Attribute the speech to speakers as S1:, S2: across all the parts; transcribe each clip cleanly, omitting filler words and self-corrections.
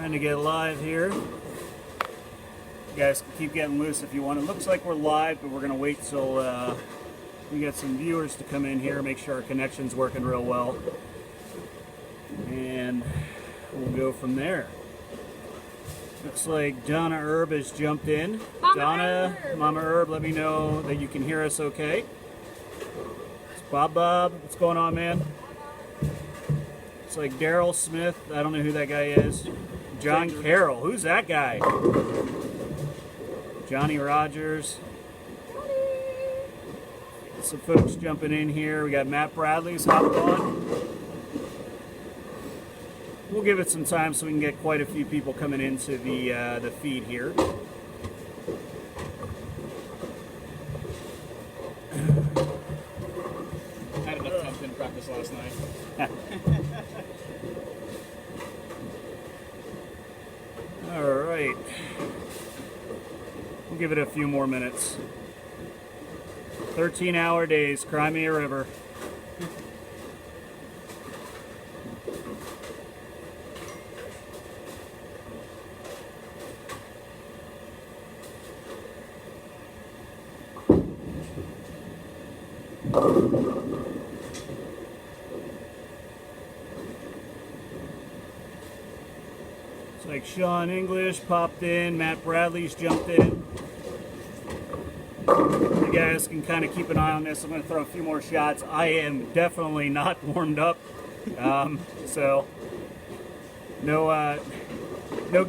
S1: Trying to get live here. You guys can keep getting loose if you want. It looks like we're live, but we're going to wait till we get some viewers to come in here, make sure our connection's working real well. And we'll go from there. Looks like Donna Herb has jumped in. Mama Herb, let me know that you can hear us okay. It's Bob, what's going on, man? It's like Daryl Smith, I don't know who that guy is. John Carroll, who's that guy? Johnny Rogers. Some folks jumping in here. We got Matt Bradley's hopped on. We'll give it some time so we can get quite a few people coming into the feed here.
S2: I had enough time to practice last night.
S1: All right. We'll give it a few more minutes. 13-hour days, Crimea River. It's like Sean English popped in, Matt Bradley's jumped in. You guys can kind of keep an eye on this. I'm going to throw a few more shots. I am definitely not warmed up, so no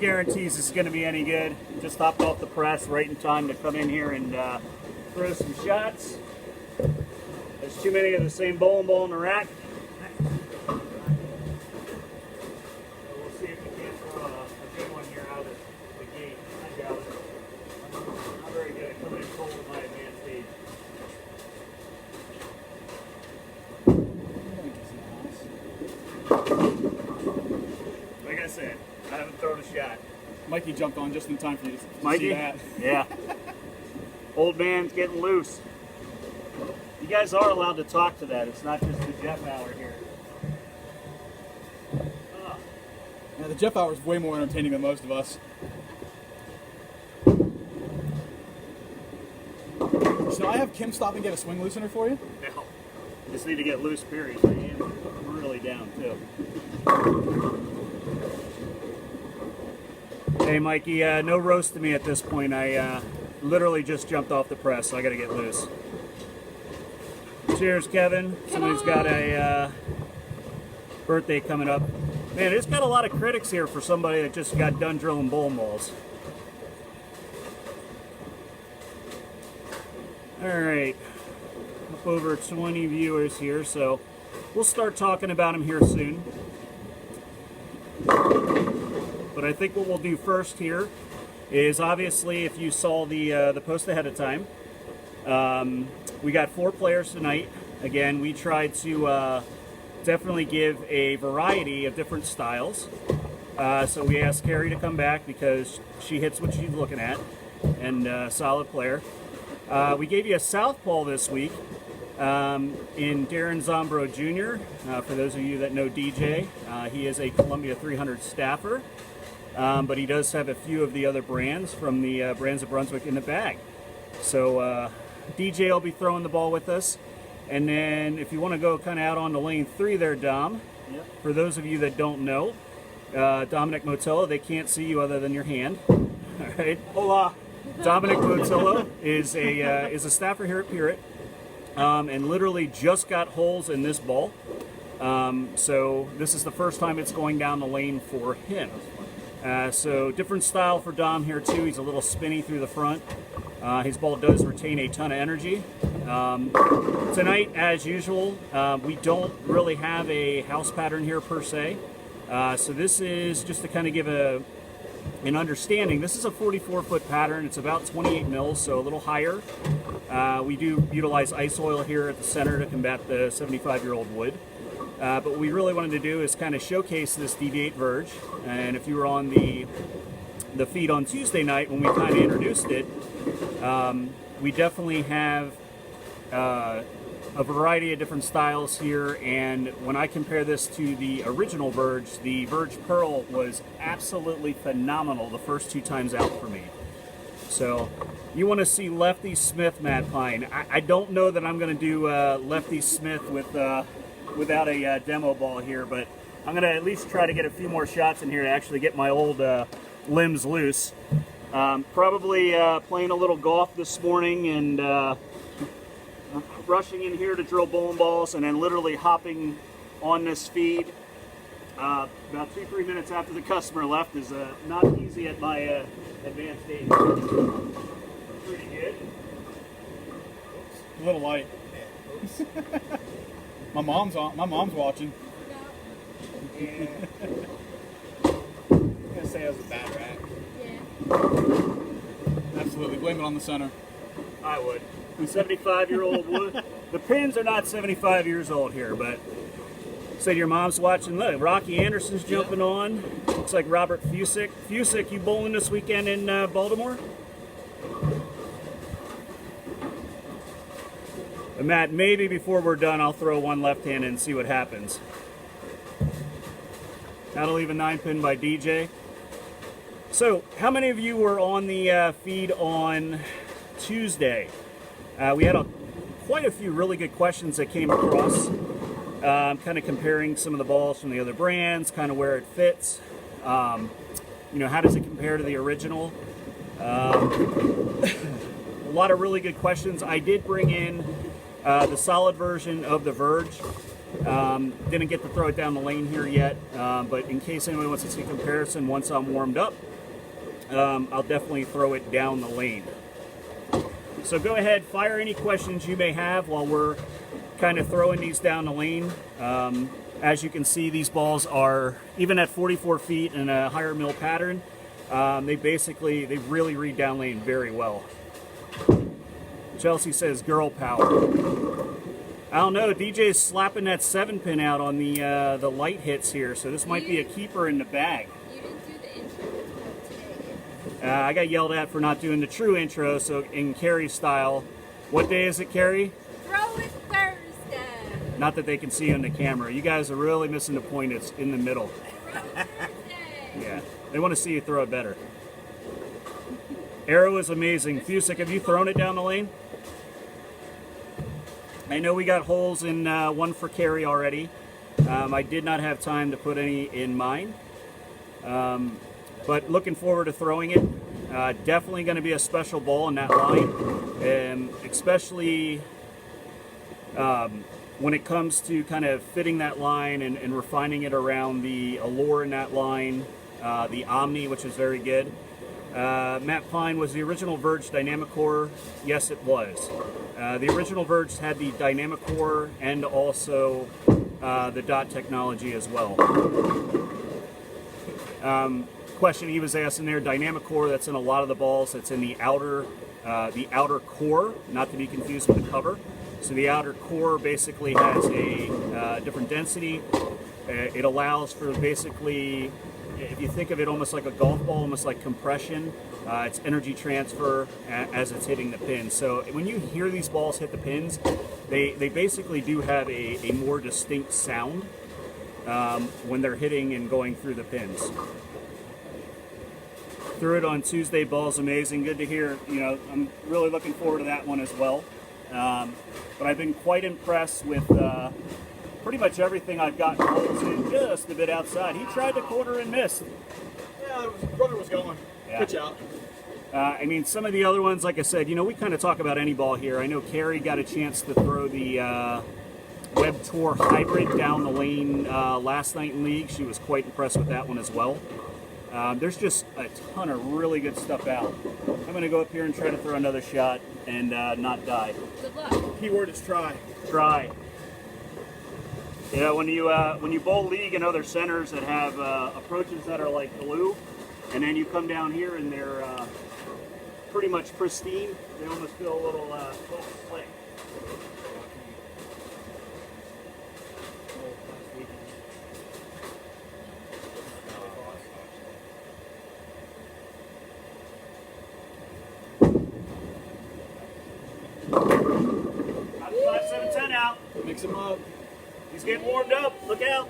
S1: guarantees it's going to be any good. Just hopped off the press right in time to come in here and throw some shots. There's too many of the same bowling ball in the rack. So we'll see if we can throw a good one here out of the gate. I doubt it. I'm not very good at coming in cold with my advanced age. Like I said, I haven't thrown a shot.
S2: Mikey jumped on just in time for you to
S1: Mikey?
S2: see that.
S1: Yeah. Old man's getting loose. You guys are allowed to talk to that. It's not just the Jeff hour here.
S2: Yeah, the Jeff hour is way more entertaining than most of us. Should I have Kim stop and get a swing loosener for you?
S1: No. Just need to get loose, period. I am really down, too. Hey, Mikey, no roast to me at this point. I literally just jumped off the press, so I got to get loose. Cheers, Kevin. Somebody's got a birthday coming up. Man, it's got a lot of critics here for somebody that just got done drilling bowling balls. All right, up over 20 viewers here, so we'll start talking about them here soon. But I think what we'll do first here is, obviously, if you saw the post ahead of time, we got 4 players tonight. Again, we tried to definitely give a variety of different styles. So we asked Carrie to come back because she hits what she's looking at, and solid player. We gave you a southpaw this week in Darren Zombro Jr. For those of you that know DJ, he is a Columbia 300 staffer, but he does have a few of the other brands from the Brands of Brunswick in the bag. So DJ will be throwing the ball with us. And then if you want to go kind of out on the lane 3 there, Dom, yep. For those of you that don't know, Dominic Motilla, they can't see you other than your hand. All right. Hola. Dominic Motilla is a staffer here at Pirate, and literally just got holes in this ball. So this is the first time it's going down the lane for him. So different style for Dom here too. He's a little spinny through the front. His ball does retain a ton of energy. Tonight, as usual, we don't really have a house pattern here per se. So this is just to kind of give an understanding. This is a 44-foot pattern. It's about 28 mils, so a little higher. We do utilize ice oil here at the center to combat the 75-year-old wood. But what we really wanted to do is kind of showcase this DV8 Verge. And if you were on the feed on Tuesday night when we kind of introduced it, we definitely have a variety of different styles here, and when I compare this to the original Verge, the Verge Pearl was absolutely phenomenal the first 2 times out for me. So you want to see Lefty Smith, Matt Pine. I don't know that I'm going to do Lefty Smith without a demo ball here, but I'm going to at least try to get a few more shots in here to actually get my old limbs loose. Probably playing a little golf this morning and rushing in here to drill bowling balls and then literally hopping on this feed about 2-3 minutes after the customer left is not easy at my advanced age. Pretty good.
S2: A little light. My mom's watching.
S1: Yeah.
S3: I'm gonna say it was a bad rack.
S2: Yeah. Absolutely. Blame it on the center.
S1: I would. 75-year-old wood. The pins are not 75 years old here, but say your mom's watching. Look, Rocky Anderson's jumping on. Looks like Robert Fusick. Fusick, you bowling this weekend in Baltimore? And Matt, maybe before we're done, I'll throw one left hand and see what happens. That'll leave a 9-pin by DJ. So, how many of you were on the feed on Tuesday? We had quite a few really good questions that came across, kind of comparing some of the balls from the other brands, kind of where it fits. You know, how does it compare to the original? A lot of really good questions. I did bring in the solid version of the Verge. Didn't get to throw it down the lane here yet, but in case anyone wants to see a comparison once I'm warmed up, I'll definitely throw it down the lane. So go ahead, fire any questions you may have while we're kind of throwing these down the lane. As you can see, these balls are, even at 44 feet and a higher mill pattern, they really read down lane very well. Chelsea says girl power. I don't know, DJ's slapping that 7-pin out on the light hits here, so this might be a keeper in the bag.
S4: You didn't do the intro today.
S1: I got yelled at for not doing the true intro, so in Carrie's style. What day is it, Carrie?
S4: Throw it Thursday.
S1: Not that they can see on the camera. You guys are really missing the point. It's in the middle.
S4: Thursday.
S1: Yeah, they want to see you throw it better. Arrow is amazing. Fusick, have you thrown it down the lane? I know we got holes in one for Carrie already. I did not have time to put any in mine. But looking forward to throwing it. Definitely going to be a special ball in that line. And especially when it comes to kind of fitting that line and refining it around the Allure in that line, the Omni, which is very good. Matt Pine, was the original Verge Dynamic Core? Yes, it was. The original Verge had the Dynamic Core and also the dot technology as well. Question he was asking there, Dynamic Core, that's in a lot of the balls. That's in the outer core, not to be confused with the cover. So the outer core basically has a different density. It allows for basically, if you think of it almost like a golf ball, almost like compression, it's energy transfer as it's hitting the pins. So when you hear these balls hit the pins, they basically do have a more distinct sound when they're hitting and going through the pins. Threw it on Tuesday, ball's amazing. Good to hear. You know, I'm really looking forward to that one as well. But I've been quite impressed with pretty much everything I've gotten holes in just a bit outside. He tried to corner and missed.
S2: Yeah, brother was going.
S1: Yeah.
S2: Pitch out.
S1: I mean, some of the other ones, like I said, you know, we kind of talk about any ball here. I know Carrie got a chance to throw the Web Tour Hybrid down the lane last night in League. She was quite impressed with that one as well. There's just a ton of really good stuff out. I'm going to go up here and try to throw another shot and not die.
S4: Good luck.
S2: Keyword is try.
S1: Try. You know, when you bowl League and other centers that have approaches that are like blue, and then you come down here and they're pretty much pristine, they almost feel a little slick. out.
S2: Mix them up.
S1: He's getting warmed up. Look out.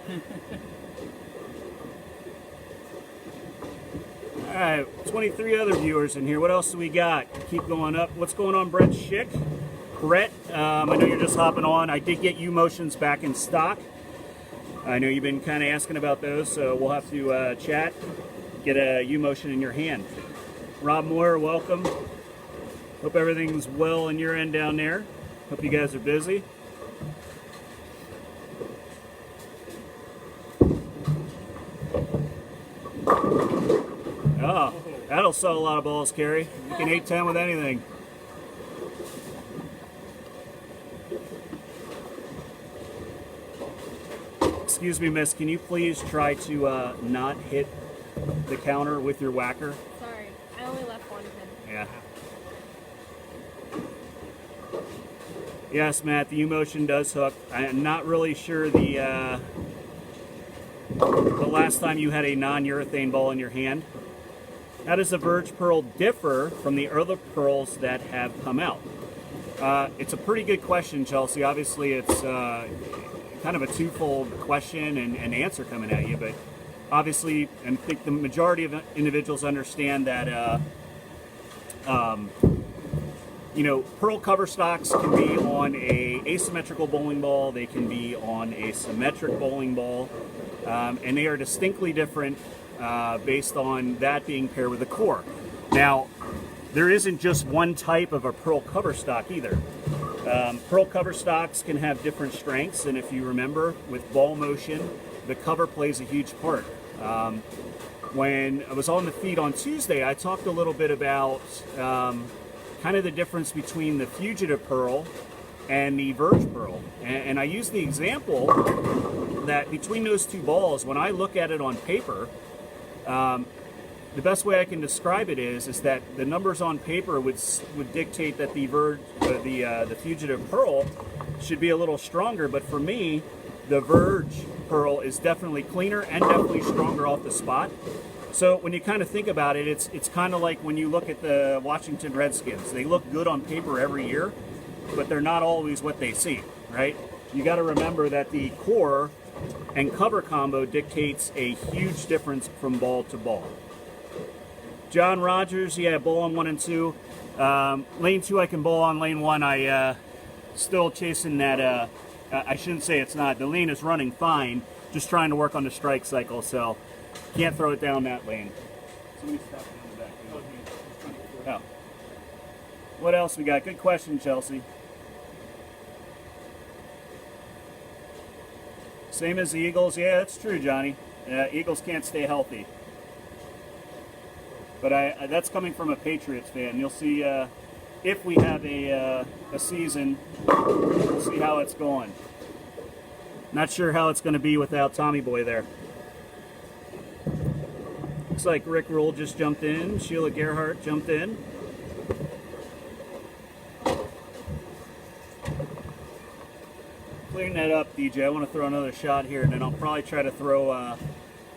S1: All right, 23 other viewers in here. What else do we got? Keep going up. What's going on, Brett Schick? Brett, I know you're just hopping on. I did get U-motions back in stock. I know you've been kind of asking about those, so we'll have to chat. Get a U-motion in your hand. Rob Moore, welcome. Hope everything's well on your end down there. Hope you guys are busy. Oh, that'll sell a lot of balls, Carrie. You can 8-10 with anything. Excuse me, miss, can you please try to not hit the counter with your whacker?
S4: Sorry, I only left one pin.
S1: Yeah. Yes, Matt, the U-motion does hook. I'm not really sure the last time you had a non-urethane ball in your hand. How does the Verge pearl differ from the other pearls that have come out? It's a pretty good question, Chelsea. Obviously, it's kind of a twofold question and answer coming at you, but obviously, I think the majority of individuals understand that you know, pearl cover stocks can be on a asymmetrical bowling ball, they can be on a symmetric bowling ball, and they are distinctly different based on that being paired with a core. Now, there isn't just one type of a pearl cover stock either. Pearl cover stocks can have different strengths, and if you remember, with ball motion, the cover plays a huge part. When I was on the feed on Tuesday, I talked a little bit about kind of the difference between the fugitive pearl and the Verge pearl. And I used the example that between those two balls, when I look at it on paper, the best way I can describe it is that the numbers on paper would dictate that the Verge, the fugitive pearl should be a little stronger. But for me, the Verge pearl is definitely cleaner and definitely stronger off the spot. So when you kind of think about it, it's kind of like when you look at the Washington Redskins. They look good on paper every year, but they're not always what they seem, right? You got to remember that the core and cover combo dictates a huge difference from ball to ball. John Rogers, yeah, ball on 1 and 2. Lane 2, I can ball on. Lane 1, I still chasing that. I shouldn't say it's not. The lane is running fine, just trying to work on the strike cycle, so can't throw it down that lane. Somebody stop down the back. Oh. What else we got? Good question, Chelsea. Same as the Eagles. Yeah, that's true, Johnny. Eagles can't stay healthy. But that's coming from a Patriots fan. You'll see if we have a season, we'll see how it's going. Not sure how it's going to be without Tommy Boy there. Looks like Rick Roll just jumped in. Sheila Gerhart jumped in. Clearing that up, DJ. I want to throw another shot here, and then I'll probably try to throw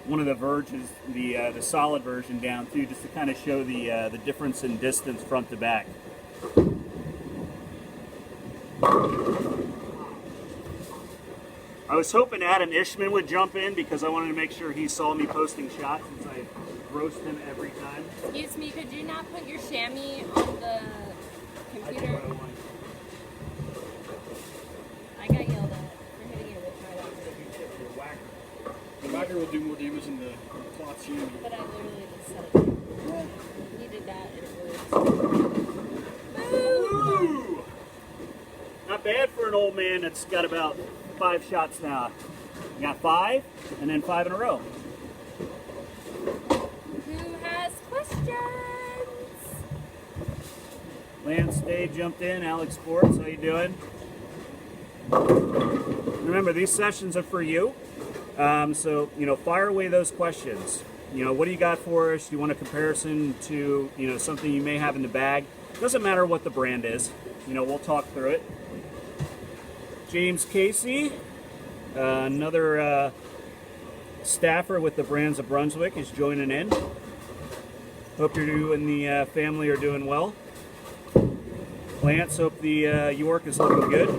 S1: one of the Verges, the solid version down too, just to kind of show the difference in distance front to back. I was hoping Adam Ishman would jump in because I wanted to make sure he saw me posting shots since I roast him every time.
S4: Excuse me, could you not put your chamois on the computer? I got yelled at for hitting it with my whacker.
S2: The whacker will do more damage than the cloth chamois.
S4: But I literally just said it. He did that and it worked.
S1: Woo! Not bad for an old man that's got about 5 shots now. You got 5, and then 5 in a row.
S4: Who has questions?
S1: Lance Day jumped in. Alex Sports, how you doing? Remember, these sessions are for you. So, fire away those questions. What do you got for us? Do you want a comparison to, something you may have in the bag? Doesn't matter what the brand is. We'll talk through it. James Casey, another staffer with the Brands of Brunswick, is joining in. Hope you and the family are doing well. Lance, hope the York is looking good.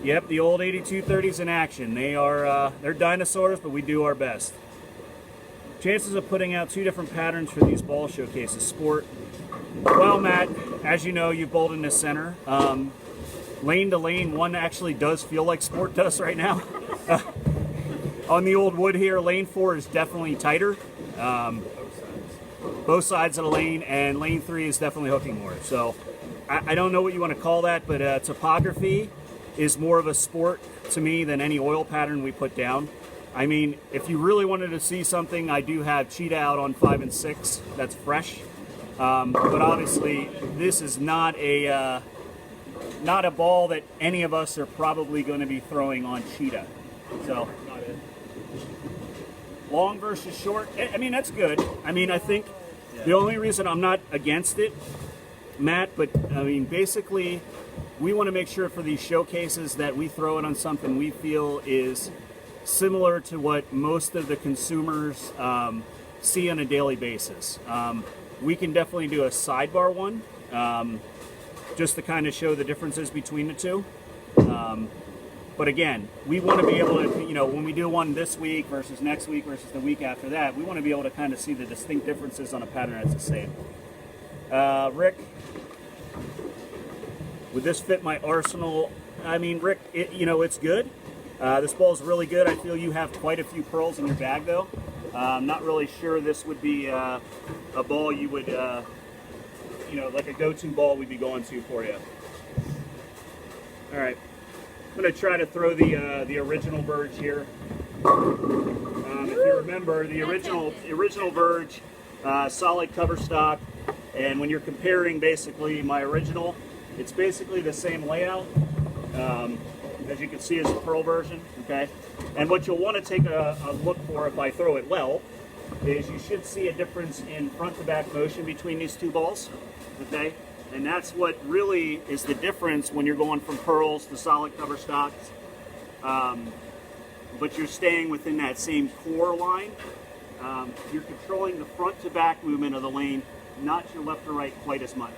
S1: Yep, the old 8230s in action. They're dinosaurs, but we do our best. Chances of putting out 2 different patterns for these ball showcases, sport. Well, Matt, as you know, you bowled in the center. Lane to lane, one actually does feel like sport does right now. On the old wood here, lane 4 is definitely tighter. Both sides of the lane, and lane 3 is definitely hooking more. So I don't know what you want to call that, but topography is more of a sport to me than any oil pattern we put down. I mean, if you really wanted to see something, I do have Cheetah out on 5 and 6. That's fresh. But obviously, this is not a ball that any of us are probably going to be throwing on Cheetah. So, long versus short, I mean, that's good. I mean, I think the only reason I'm not against it, Matt, but I mean, basically, we want to make sure for these showcases that we throw it on something we feel is similar to what most of the consumers see on a daily basis. We can definitely do a sidebar one, just to kind of show the differences between the two. But again, we want to be able to, you know, when we do one this week versus next week versus the week after that, we want to be able to kind of see the distinct differences on a pattern that's the same. Rick, would this fit my arsenal? I mean, Rick, it's good. This ball is really good. I feel you have quite a few pearls in your bag, though. I'm not really sure this would be a ball you would, like a go-to ball we'd be going to for you. All right, I'm going to try to throw the original Verge here. If you remember, the original Verge, solid cover stock, and when you're comparing basically my original, it's basically the same layout. As you can see, is a pearl version, okay? And what you'll want to take a look for if I throw it well is you should see a difference in front to back motion between these two balls, okay? And that's what really is the difference when you're going from pearls to solid cover stocks. But you're staying within that same core line. You're controlling the front to back movement of the lane, not your left to right quite as much.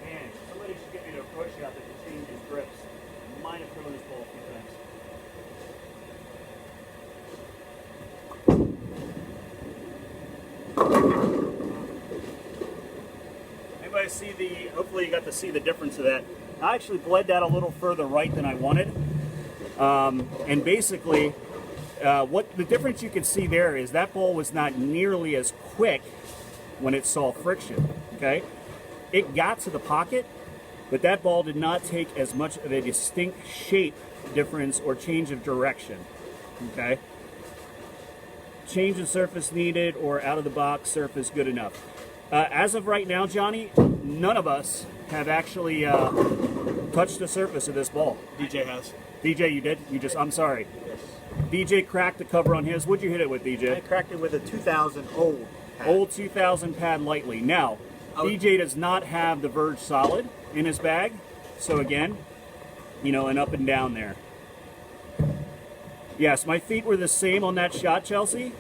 S1: Man, somebody should get me to approach shot that can change his grips. I might have thrown this ball a few times. Anybody see hopefully you got to see the difference of that. I actually bled that a little further right than I wanted. And basically, what the difference you can see there is that ball was not nearly as quick when it saw friction, okay? It got to the pocket, but that ball did not take as much of a distinct shape difference or change of direction, okay? Change of surface needed or out of the box surface good enough. As of right now, Johnny, none of us have actually touched the surface of this ball.
S2: DJ has.
S1: DJ, you did? I'm sorry.
S3: Yes.
S1: DJ cracked the cover on his. What'd you hit it with, DJ?
S3: I cracked it with a 2000 old pad.
S1: Old 2000 pad lightly. Now, DJ does not have the Verge solid in his bag. So again, an up and down there. Yes, my feet were the same on that shot, Chelsea.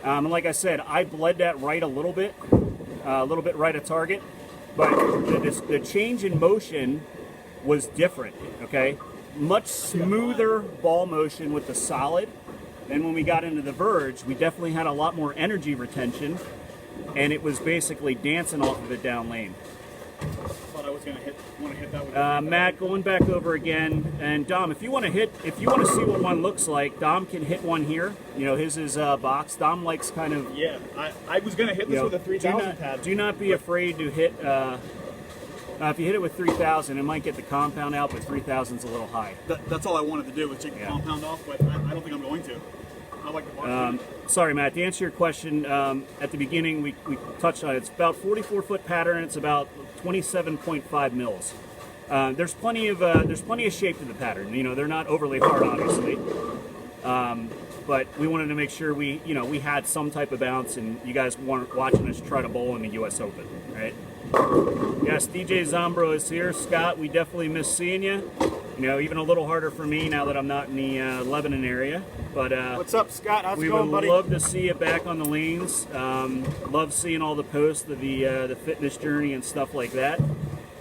S1: And like I said, I bled that right a little bit right at target. But the change in motion was different, okay? Much smoother ball motion with the solid. Then when we got into the Verge, we definitely had a lot more energy retention, and it was basically dancing off of it down lane.
S2: Thought I was gonna want to hit that with
S1: Matt, going back over again, and Dom, if you want to see what one looks like, Dom can hit one here. His is box. Dom likes kind of.
S2: Yeah, I was gonna hit this with a 3000 pad.
S1: Do not be afraid to hit. If you hit it with 3000, it might get the compound out, but 3000's a little high.
S2: That's all I wanted to do was take the compound off, but I don't think I'm going to. I like the bar.
S1: Sorry, Matt. To answer your question, at the beginning we touched on it. It's about 44-foot pattern. It's about 27.5 mils. There's plenty of shape to the pattern. They're not overly hard, obviously. But we wanted to make sure we had some type of bounce, and you guys weren't watching us try to bowl in the U.S. Open, right? Yes, DJ Zombro is here. Scott, we definitely miss seeing you. Even a little harder for me now that I'm not in the Lebanon area. But
S3: What's up, Scott? How's it
S1: we
S3: going,
S1: would
S3: buddy?
S1: love to see you back on the lanes. Love seeing all the posts of the fitness journey and stuff like that.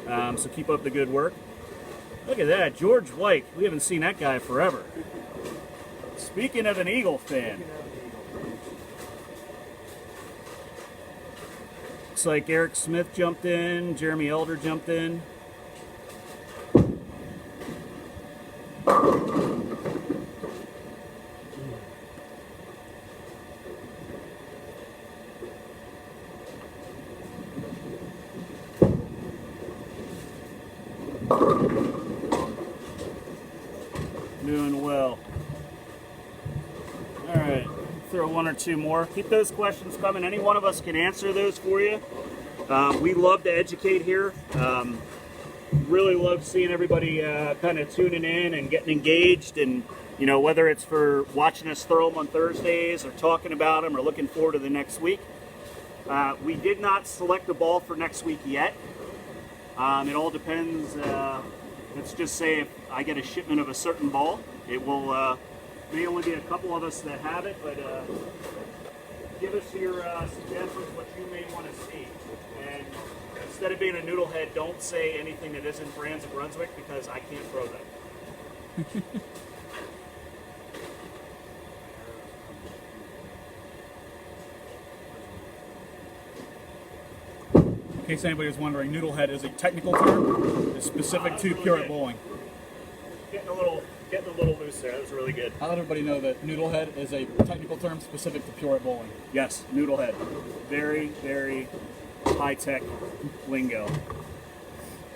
S1: So keep up the good work. Look at that, George White. We haven't seen that guy forever. Speaking of an Eagle fan. Looks like Eric Smith jumped in, Jeremy Elder jumped in. Doing well. All right, throw one or two more. Keep those questions coming. Any one of us can answer those for you. We love to educate here. Really love seeing everybody kind of tuning in and getting engaged, and you know, whether it's for watching us throw them on Thursdays or talking about them or looking forward to the next week. We did not select a ball for next week yet. It all depends. Let's just say if I get a shipment of a certain ball, it will may only be a couple of us that have it, but give us your suggestions, what you may want to see. And instead of being a noodlehead, don't say anything that isn't brands of Brunswick, because I can't throw them.
S2: In case anybody was wondering, noodlehead is a technical term. It's specific to pure bowling.
S1: Getting a little loose there. That was really good.
S2: I'll let everybody know that noodlehead is a technical term specific to pure bowling.
S1: Yes, noodlehead. Very, very high-tech lingo.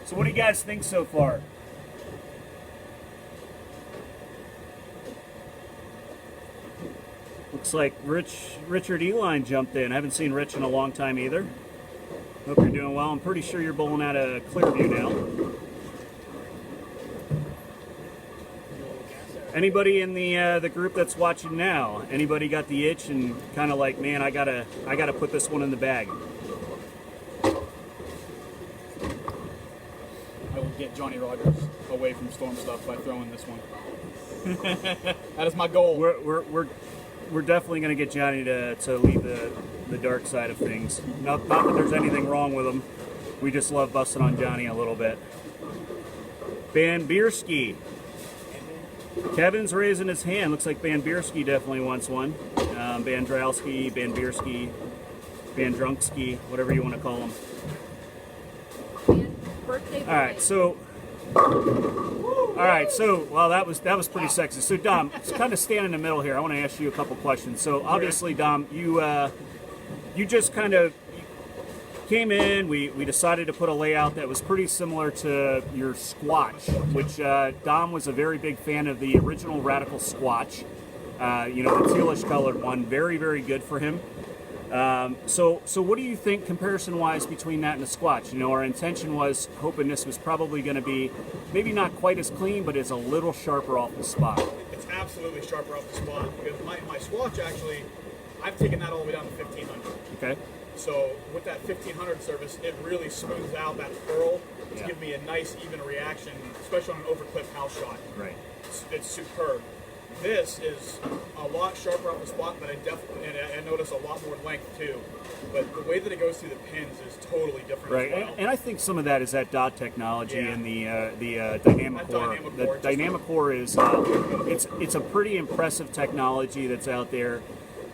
S1: So what do you guys think so far? Looks like Richard Eline jumped in. I haven't seen Rich in a long time either. Hope you're doing well. I'm pretty sure you're bowling out of Clearview now. Anybody in the group that's watching now? Anybody got the itch and kind of like, man, I gotta put this one in the bag?
S2: I will get Johnny Rogers away from storm stuff by throwing this one. That is my goal.
S1: We're definitely going to get Johnny to leave the dark side of things. Not that there's anything wrong with him. We just love busting on Johnny a little bit. Banbierski. Kevin's raising his hand. Looks like Banbierski definitely wants one. Bandrowski, Banbierski, Bandrunksky, whatever you want to call him.
S4: Birthday boy.
S1: All right, so well, that was pretty sexy. So Dom, let's kind of stand in the middle here. I want to ask you a couple questions. So obviously, Dom, you just kind of came in. We decided to put a layout that was pretty similar to your Squatch, which Dom was a very big fan of the original Radical Squatch. You know, the tealish colored one, very, very good for him. So what do you think comparison-wise between that and the Squatch? You know, our intention was hoping this was probably going to be maybe not quite as clean, but is a little sharper off the spot.
S2: It's absolutely sharper off the spot, because my Squatch actually, I've taken that all the way down to 1500.
S1: Okay.
S2: So with that 1500 service, it really smooths out that curl to
S1: Yeah.
S2: give me a nice even reaction, especially on an overclip house shot.
S1: Right.
S2: It's superb. This is a lot sharper off the spot, but I notice a lot more length too. But the way that it goes through the pins is totally different.
S1: Right,
S2: as well.
S1: and I think some of that is that dot technology
S2: Yeah.
S1: and the dynamic
S2: That
S1: core.
S2: dynamic
S1: The
S2: core,
S1: dynamic core is it's a pretty impressive technology that's out there.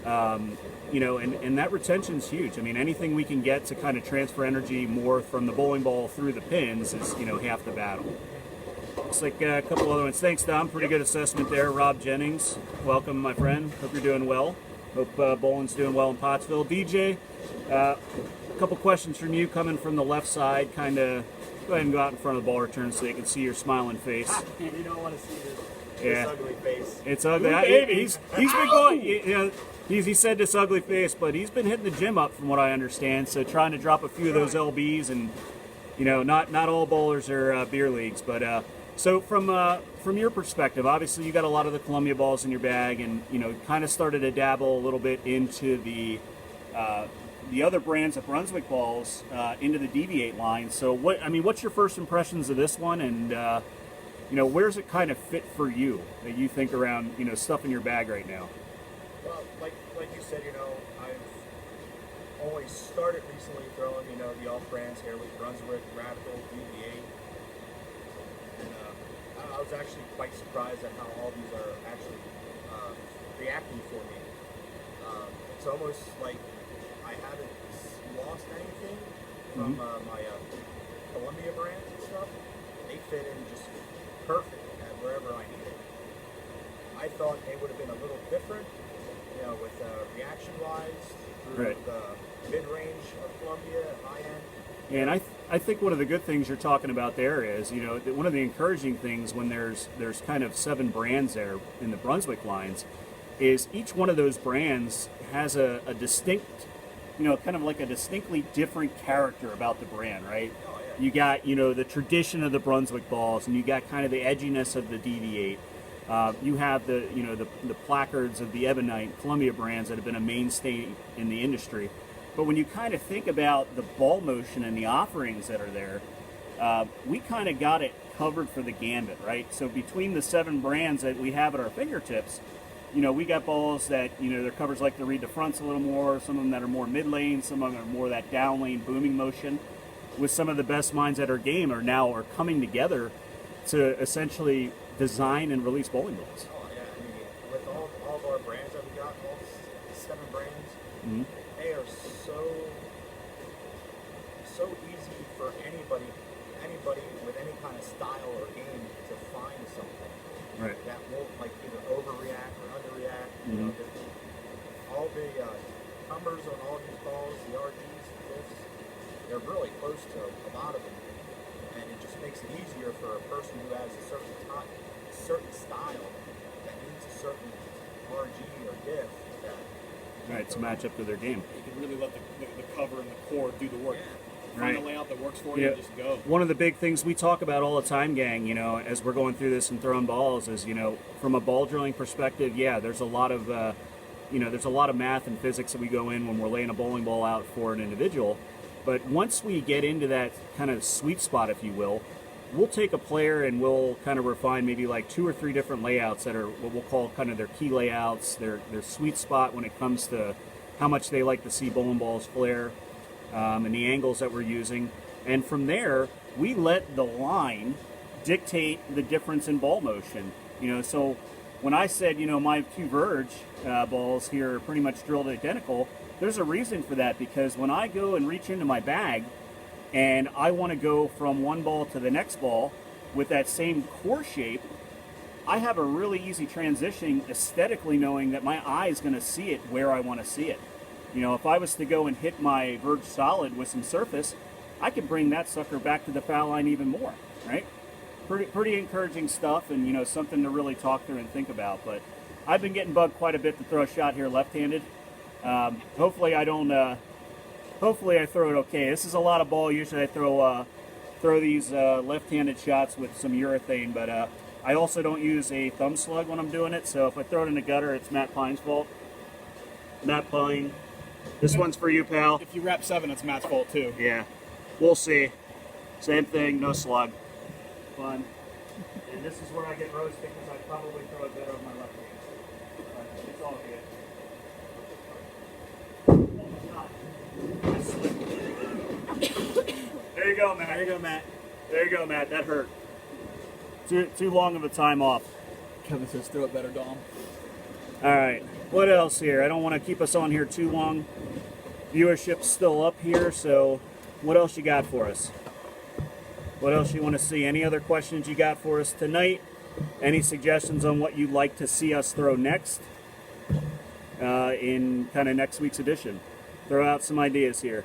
S1: You know, and that retention's huge. I mean, anything we can get to kind of transfer energy more from the bowling ball through the pins is, you know, half the battle. Looks like a couple other ones. Thanks, Dom. Pretty good assessment there. Rob Jennings, welcome, my friend. Hope you're doing well. Hope bowling's doing well in Pottsville. DJ, a couple questions from you coming from the left side. Kind of go ahead and go out in front of the ball return so you can see your smiling face.
S3: You don't want to see this
S1: Yeah.
S3: ugly face.
S1: It's ugly.
S2: Ooh, baby.
S1: He's been going. You know, he said this ugly face, but he's been hitting the gym up, from what I understand. So trying to drop a few of those lbs, and you know, not all bowlers are beer leagues, but so from your perspective, obviously you got a lot of the Columbia balls in your bag, and you know, kind of started to dabble a little bit into the other brands of Brunswick balls, into the DV8 line. So what's your first impressions of this one, and you know, where's it kind of fit for you that you think around, you know, stuff in your bag right now?
S3: Well, like you said, you know, I've only started recently throwing, you know, the off brands here with Brunswick, Radical, DV8. And I was actually quite surprised at how all these are actually reacting for me. It's almost like I haven't lost anything from my Columbia brands and stuff. They fit in just perfect at wherever I need it. I thought they would have been a little different, you know, with reaction-wise through
S1: Right.
S3: the mid-range of Columbia, high-end.
S1: And I think one of the good things you're talking about there is, you know, one of the encouraging things when there's kind of 7 brands there in the Brunswick lines is each one of those brands has a distinct, you know, kind of like a distinctly different character about the brand, right?
S3: Oh, yeah.
S1: You got, you know, the tradition of the Brunswick balls, and you got kind of the edginess of the DV8. You have the, you know, the placards of the Ebonite Columbia brands that have been a mainstay in the industry. But when you kind of think about the ball motion and the offerings that are there, we kind of got it covered for the gambit, right? So between the 7 brands that we have at our fingertips, you know, we got balls that, you know, their covers like to read the fronts a little more, some of them that are more mid lane, some of them are more that down lane booming motion. With some of the best minds at our game are coming together to essentially design and release bowling balls.
S3: Oh, yeah. I mean, with all of our brands that we got, all 7 brands, they are so easy for anybody with any kind of style or game to find something
S1: Right.
S3: that won't like either overreact or underreact. You know, all the numbers on all these balls, the RGs, they're really close to a lot of them, and it just makes it easier for a person who has a certain style that needs a certain RG or diff.
S1: Right, to match up to their game.
S2: You can really let the cover and the core do the work.
S1: Right.
S2: Find a layout that works for you
S1: Yeah.
S2: and just go.
S1: One of the big things we talk about all the time, gang, you know, as we're going through this and throwing balls is, you know, from a ball drilling perspective, yeah, there's a lot of, you know, there's a lot of math and physics that we go in when we're laying a bowling ball out for an individual. But once we get into that kind of sweet spot, if you will, we'll take a player and we'll kind of refine maybe like 2 or 3 different layouts that are what we'll call kind of their key layouts, their sweet spot when it comes to how much they like to see bowling balls flare, and the angles that we're using. And from there, we let the line dictate the difference in ball motion. You know, so when I said, you know, my 2 Verge balls here are pretty much drilled identical, there's a reason for that, because when I go and reach into my bag and I want to go from one ball to the next ball with that same core shape, I have a really easy transition aesthetically, knowing that my eye is going to see it where I want to see it. You know, if I was to go and hit my Verge solid with some surface, I could bring that sucker back to the foul line even more, right? Pretty encouraging stuff, and, you know, something to really talk through and think about. But I've been getting bugged quite a bit to throw a shot here left-handed. Hopefully I don't, hopefully I throw it okay. This is a lot of ball. Usually I throw these left-handed shots with some urethane, but I also don't use a thumb slug when I'm doing it, so if I throw it in the gutter, it's Matt Pine's fault. Matt Pine. This one's for you, pal.
S2: If you wrap 7, it's Matt's fault too.
S1: Yeah, we'll see. Same thing, no slug. Fun. And this is where I get roasted because I probably throw it better on my left hand. But it's all good. There you go, Matt.
S2: There you go, Matt.
S1: There you go, Matt. That hurt. Too long of a time off.
S2: Kevin says throw it better, Dom.
S1: All right. What else here? I don't want to keep us on here too long. Viewership's still up here, so what else you got for us? What else you want to see? Any other questions you got for us tonight? Any suggestions on what you'd like to see us throw next in kind of next week's edition? Throw out some ideas here.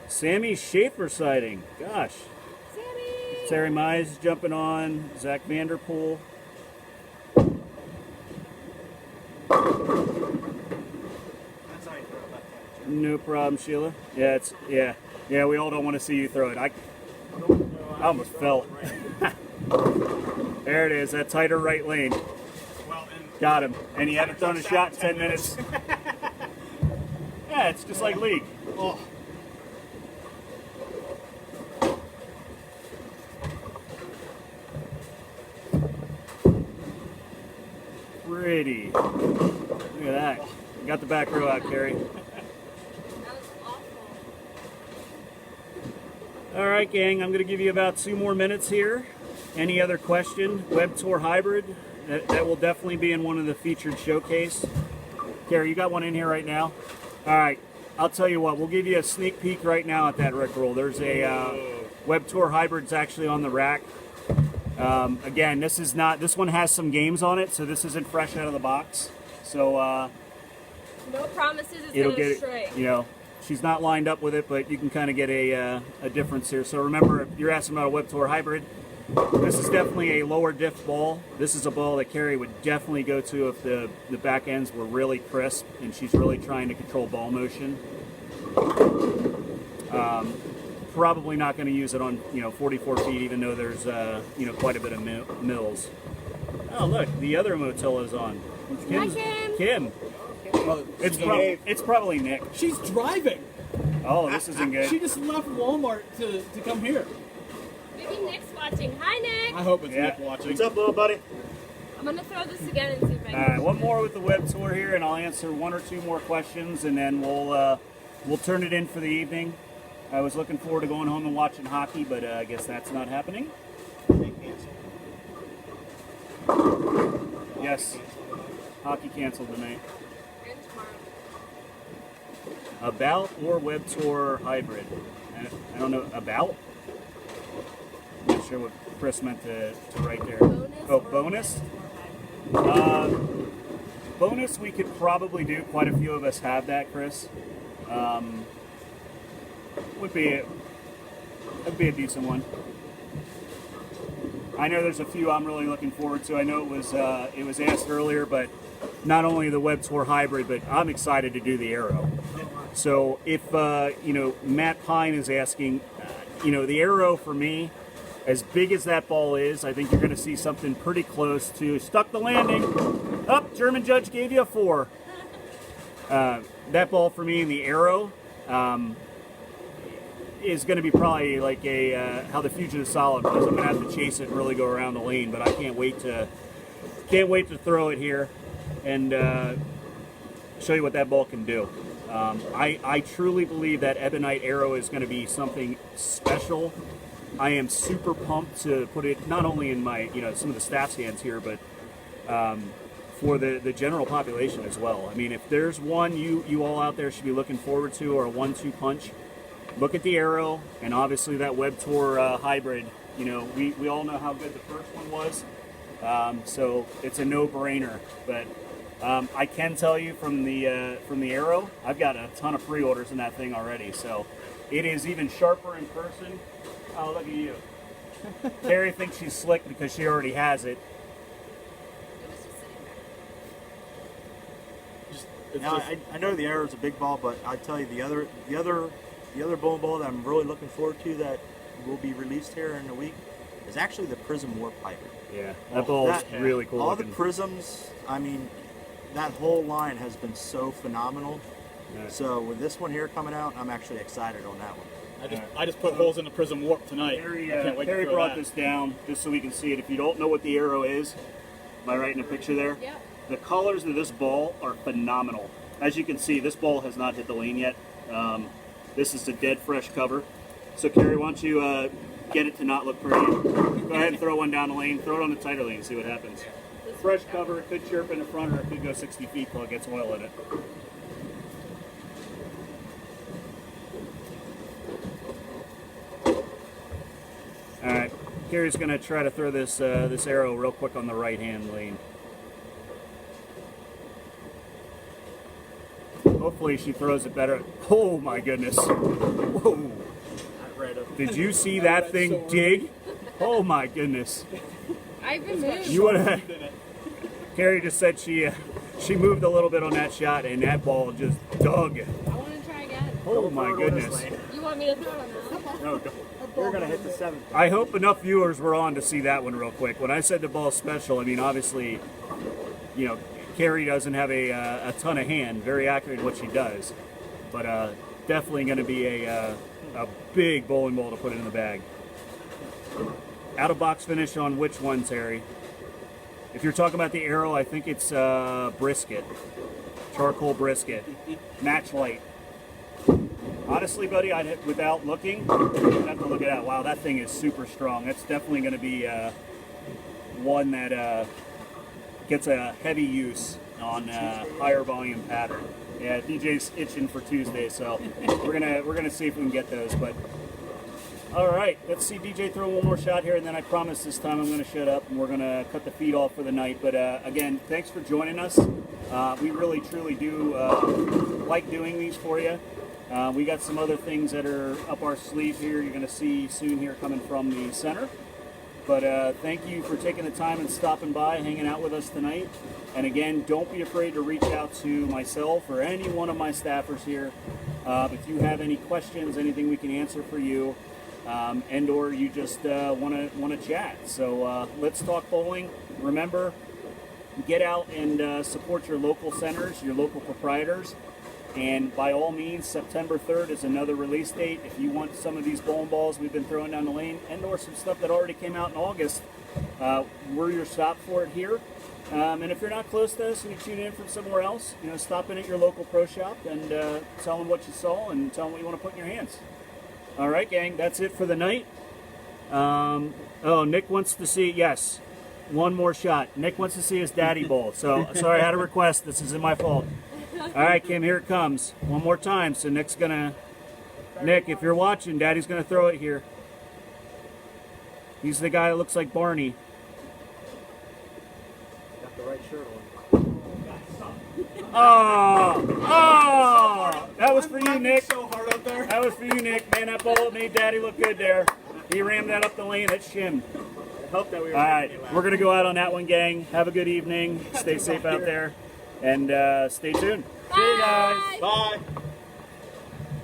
S1: Sammy Schaefer sighting. Gosh.
S4: Sammy!
S1: Terry Mize jumping on. Zach Vanderpool.
S3: That's how you throw it left-handed.
S1: No problem, Sheila. Yeah, yeah. We all don't want to see you throw it. I almost fell. There it is. That tighter right lane.
S2: Well, and
S1: Got him. And he hadn't thrown a shot in 10 minutes. Yeah, it's just like league.
S2: oh,
S1: Pretty. Look at that. Got the back row out, Carrie.
S4: That was awful.
S1: All right, gang, I'm going to give you about 2 more minutes here. Any other question? Web Tour Hybrid, that will definitely be in one of the featured showcase. Carrie, you got one in here right now? All right, I'll tell you what, we'll give you a sneak peek right now at that Rickroll. There's a Web Tour Hybrid's actually on the rack. Again, this one has some games on it, so this isn't fresh out of the box. So
S4: No promises it's
S1: it'll
S4: gonna
S1: get
S4: stray.
S1: it, you know, she's not lined up with it, but you can kind of get a difference here. So remember, if you're asking about a Web Tour Hybrid, this is definitely a lower diff ball. This is a ball that Carrie would definitely go to if the back ends were really crisp and she's really trying to control ball motion. Probably not going to use it on 44 feet, even though there's quite a bit of mills. Oh look, the other Motilla's on. It's
S4: Hi,
S1: Kim's-
S4: Kim.
S1: Kim. It's probably Nick.
S2: She's driving.
S1: Oh, this isn't good.
S2: She just left Walmart to come here.
S4: Maybe Nick's watching. Hi, Nick.
S2: I hope it's
S1: Yeah.
S2: Nick watching.
S5: What's up, little buddy?
S4: I'm gonna throw this again and see if I
S1: All
S4: can.
S1: right, one more with the Web Tour here, and I'll answer 1 or 2 more questions, and then we'll turn it in for the evening. I was looking forward to going home and watching hockey, but I guess that's not happening. Yes, hockey canceled tonight.
S4: And tomorrow.
S1: About or Web Tour Hybrid? I don't know. About? I'm not sure what Chris meant to write there.
S4: Bonus.
S1: Oh,
S4: or
S1: bonus?
S4: Web Tour Hybrid?
S1: Bonus we could probably do. Quite a few of us have that, Chris. Would be a decent one. I know there's a few I'm really looking forward to. I know it was asked earlier, but not only the Web Tour Hybrid, but I'm excited to do the Arrow. So if Matt Pine is asking, the Arrow for me, as big as that ball is, I think you're going to see something pretty close to stuck the landing. Up, German judge gave you a 4. That ball for me in the Arrow is going to be probably like how the Fugitive Solid was. I'm going to have to chase it and really go around the lane, but I can't wait to throw it here and show you what that ball can do. I truly believe that Ebonite Arrow is going to be something special. I am super pumped to put it not only in my some of the staff's hands here, but for the general population as well. I mean, if there's one you all out there should be looking forward to, or a 1-2 punch, look at the Arrow, and obviously that Web Tour Hybrid. We all know how good the first one was, so it's a no-brainer. But I can tell you from the Arrow, I've got a ton of pre-orders in that thing already, so it is even sharper in person. Oh, look at you. Terry thinks she's slick because she already has it.
S4: It was just sitting there.
S5: I know the Arrow's a big ball, but I tell you the other bowling ball that I'm really looking forward to that will be released here in a week is actually the Prism Warp Hybrid.
S1: Yeah, that ball is really cool
S5: All
S1: looking.
S5: the prisms, I mean, that whole line has been so phenomenal.
S1: Yeah.
S5: So with this one here coming out, I'm actually excited on that one.
S2: I just put holes in the Prism Warp tonight.
S1: Harry,
S2: I can't wait to
S1: Harry
S2: throw
S1: brought
S2: that.
S1: this down just so we can see it. If you don't know what the Arrow is, am I right in the picture there?
S4: Yep.
S1: The colors of this ball are phenomenal. As you can see, this ball has not hit the lane yet. This is a dead fresh cover. So Carrie, why don't you get it to not look pretty? Go ahead and throw one down the lane. Throw it on the tighter lane and see what happens. Fresh cover, it could chirp in the front, or it could go 60 feet till it gets oil in it. All right, Carrie's gonna try to throw this this Arrow real quick on the right hand lane. Hopefully she throws it better. Oh my goodness! Whoa! Did you see that thing dig? Oh my goodness!
S4: I removed.
S1: You wanna? Carrie just said she moved a little bit on that shot, and that ball just dug.
S4: I want to try again.
S1: Oh my goodness!
S4: You want me to throw it on that?
S1: No, don't.
S5: We're gonna hit the 7th.
S1: I hope enough viewers were on to see that one real quick. When I said the ball's special, I mean obviously, Carrie doesn't have a ton of hand, very accurate in what she does, but definitely going to be a big bowling ball to put in the bag. Out of box finish on which one, Terry? If you're talking about the Arrow, I think it's Brisket. charcoal brisket, match light. Honestly, buddy, without looking, I'd have to look it out. Wow, that thing is super strong. That's definitely going to be one that gets a heavy use on higher volume pattern. Yeah, DJ's itching for Tuesday, so we're gonna see if we can get those. But all right, let's see DJ throw one more shot here, and then I promise this time I'm gonna shut up and we're gonna cut the feed off for the night. But again, thanks for joining us. We really truly do like doing these for you. We got some other things that are up our sleeve here. You're gonna see soon here coming from the center. But thank you for taking the time and stopping by, hanging out with us tonight. And again, don't be afraid to reach out to myself or any one of my staffers here. If you have any questions, anything we can answer for you, and or you just want to chat. So let's talk bowling. Remember, get out and support your local centers, your local proprietors. And by all means, September 3rd is another release date. If you want some of these bowling balls we've been throwing down the lane, and or some stuff that already came out in August, we're your stop for it here. And if you're not close to us and you tune in from somewhere else, stop in at your local pro shop and tell them what you saw and tell them what you want to put in your hands. All right, gang, that's it for the night. Oh, Nick wants to see, yes, one more shot. Nick wants to see his daddy bowl. So, sorry, I had a request. This isn't my fault. All right, Kim, here it comes. One more time. So Nick's gonna, Nick, if you're watching, Daddy's gonna throw it here. He's the guy that looks like Barney.
S5: Got the right shirt on.
S1: Oh, that was for you, Nick.
S2: So hard up there.
S1: That was for you, Nick. Man, that ball made Daddy look good there. He rammed that up the lane. That shimmed.
S2: I hope that we were
S1: All right, we're gonna go out on that one, gang. Have a good evening. Stay safe out there, and stay tuned.
S4: Bye.
S1: See you guys.
S2: Bye.